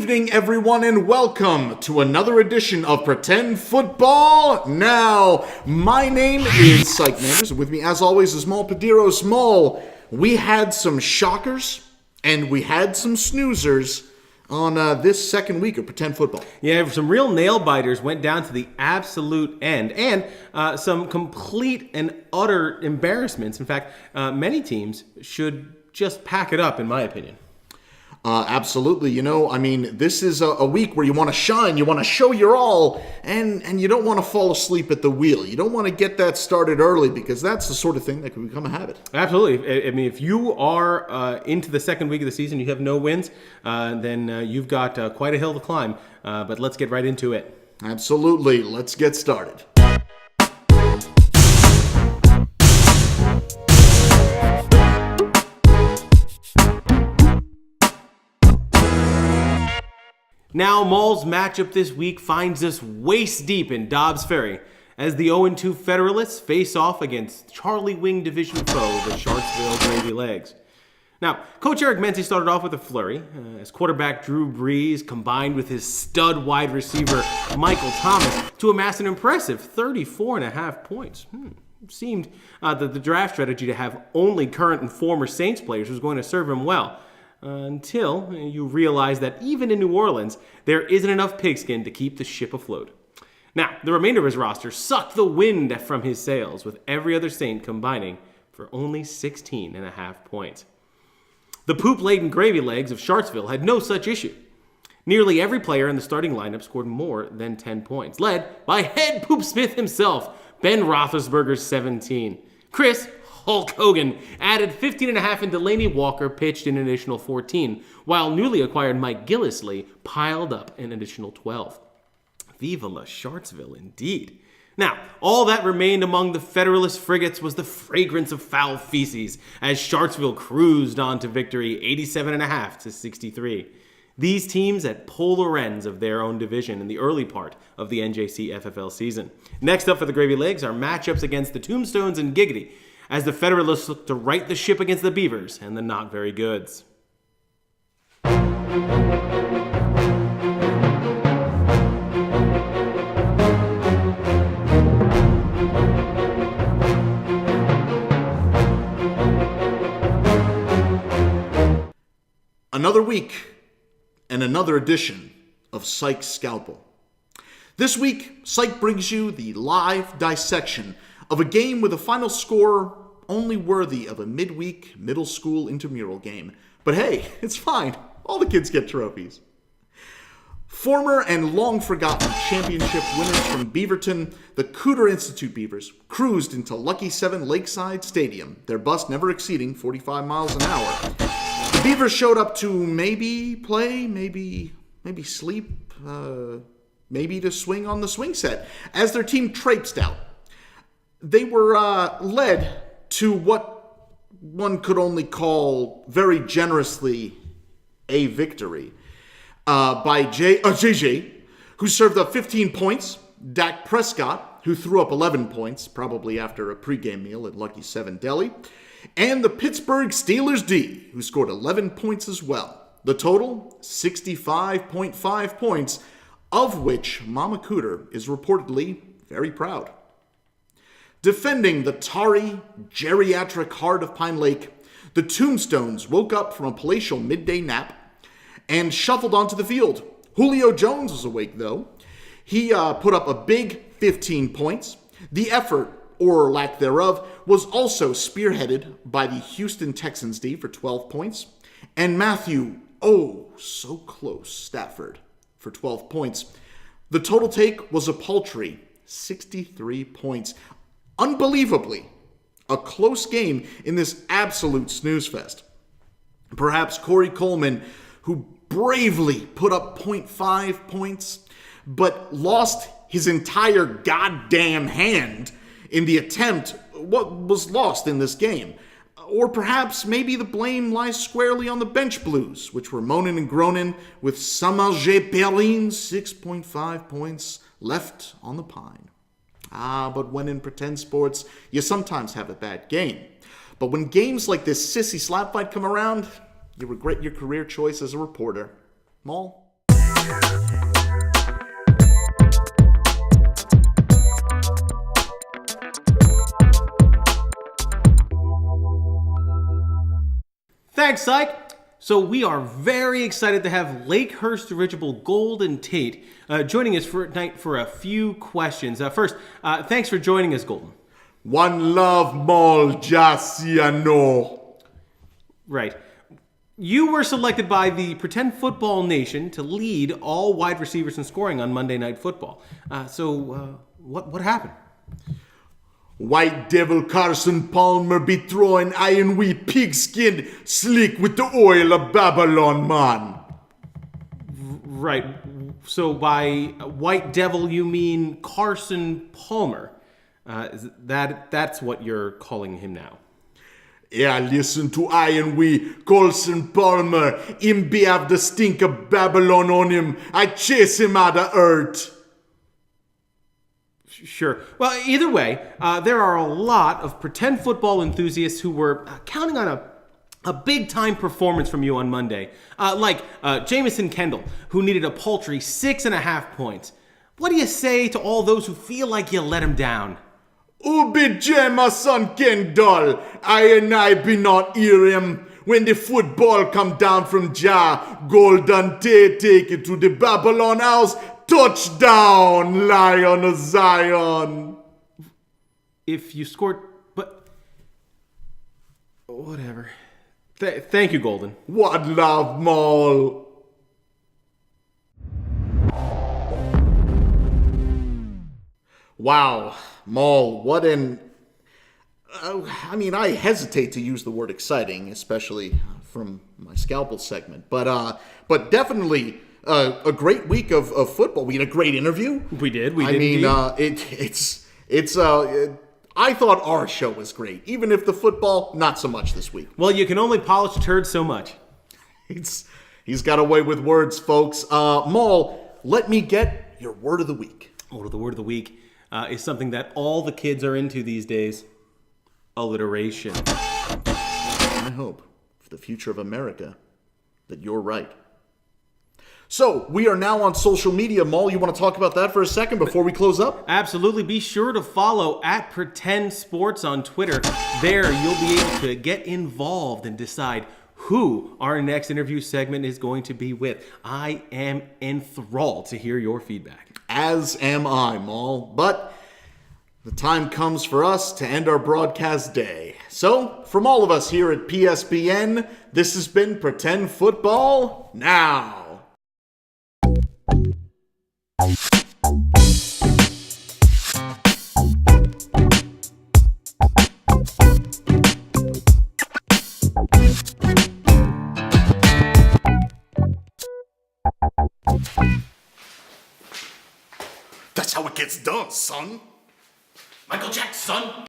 evening, everyone, and welcome to another edition of Pretend Football Now. My name is Psych Manders, and with me, as always, is Mal Padiro. Small, we had some shockers, and we had some snoozers on this second week of Pretend Football. Yeah, some real nail-biters went down to the absolute end, and some complete and utter embarrassments. In fact, many teams should just pack it up, in my opinion. Absolutely. You know, I mean, this is a week where you want to shine, you want to show your all, and you don't want to fall asleep at the wheel. You don't want to get that started early because that's the sort of thing that can become a habit. Absolutely. I mean, if you are into the second week of the season, you have no wins, then you've got quite a hill to climb. But let's get right into it. Absolutely. Let's get started. Now, Maul's matchup this week finds us waist deep in Dobbs Ferry as the 0-2 Federalists face off against Charlie Wing Division foe, the Sharksville Gravy Legs. Now, Coach Eric Mensah started off with a flurry as quarterback Drew Brees combined with his stud wide receiver Michael Thomas to amass an impressive 34.5 points. It seemed that the draft strategy to have only current and former Saints players was going to serve him well. Until you realize that even in New Orleans, there isn't enough pigskin to keep the ship afloat. Now, the remainder of his roster sucked the wind from his sails, with every other Saint combining for only 16.5 points. The poop-laden Gravy Legs of Sharksville had no such issue. Nearly every player in the starting lineup scored more than 10 points, led by head Poop Smith himself, Ben Roethlisberger's 17. Chris Hulk Hogan added 15.5 and Delaney Walker pitched an additional 14, while newly acquired Mike Gillisley piled up an additional 12. Viva la Sharksville indeed. Now, all that remained among the Federalist frigates was the fragrance of foul feces as Sharksville cruised on to victory 87.5 to 63. These teams at polar ends of their own division in the early part of the NJC FFL season. Next up for the Gravy Legs are matchups against the Tombstones and Giggity, as the Federalists look to right the ship against the Beavers and the Not Very Goods. Another week and another edition of Psych's Scalpel. This week, Psych brings you the live dissection of a game with a final score only worthy of a midweek middle school intramural game. But hey, it's fine. All the kids get trophies. Former and long-forgotten championship winners from Beaverton, the Cooter Institute Beavers, cruised into Lucky 7 Lakeside Stadium, their bus never exceeding 45 miles an hour. The Beavers showed up to maybe play, maybe sleep, maybe to swing on the swing set, as their team traipsed out. They were led to what one could only call very generously a victory by JJ, who served up 15 points, Dak Prescott, who threw up 11 points, probably after a pregame meal at Lucky 7 Deli, and the Pittsburgh Steelers D, who scored 11 points as well. The total, 65.5 points, of which Mama Cooter is reportedly very proud. Defending the tarry, geriatric heart of Pine Lake, the Tombstones woke up from a palatial midday nap and shuffled onto the field. Julio Jones was awake, though. He put up a big 15 points. The effort, or lack thereof, was also spearheaded by the Houston Texans D for 12 points, and Matthew, so close, Stafford, for 12 points. The total take was a paltry 63 points. Unbelievably, a close game in this absolute snooze fest. Perhaps Corey Coleman, who bravely put up 0.5 points, but lost his entire goddamn hand in the attempt, what was lost in this game. Or perhaps maybe the blame lies squarely on the bench blues, which were moaning and groaning with Samarje Perrin's 6.5 points left on the pine. But when in pretend sports, you sometimes have a bad game. But when games like this sissy slap fight come around, you regret your career choice as a reporter. Maul? Thanks, Psych. So we are very excited to have Lakehurst original Golden Tate joining us for tonight for a few questions. First, thanks for joining us, Golden. One love, Maul, Jasiano. Right. You were selected by the Pretend Football Nation to lead all wide receivers in scoring on Monday Night Football. What happened? White Devil Carson Palmer be throwing iron wheat pigskin slick with the oil of Babylon, man. Right. So by White Devil, you mean Carson Palmer. That's what you're calling him now. Yeah, listen to Iron Wheat, Carson Palmer. Him be have the stink of Babylon on him. I chase him out of earth. Sure. Well, either way, there are a lot of pretend football enthusiasts who were counting on a big-time performance from you on Monday. Like Jamison Kendall, who needed a paltry 6.5 points. What do you say to all those who feel like you let him down? Ubi Jamison Kendall, I be not hear him. When the football come down from Jah, Golden Tate take it to the Babylon house. Touchdown, Lion of Zion. If you scored, but whatever. Thank you, Golden. What love, Maul. Wow, Maul, what an... I hesitate to use the word exciting, especially from my Scalpel segment, but definitely a great week of football. We had a great interview. We did. I thought our show was great, even if the football, not so much this week. Well, you can only polish a turd so much. He's got a way with words, folks. Maul, let me get your word of the week. Oh, the word of the week is something that all the kids are into these days. Alliteration. I hope, for the future of America, that you're right. So, we are now on social media. Maul, you want to talk about that for a second before we close up? Absolutely. Be sure to follow @PretendSports on Twitter. There, you'll be able to get involved and decide who our next interview segment is going to be with. I am enthralled to hear your feedback. As am I, Maul. But the time comes for us to end our broadcast day. So, from all of us here at PSBN, this has been Pretend Football Now. That's how it gets done, son. Michael Jackson.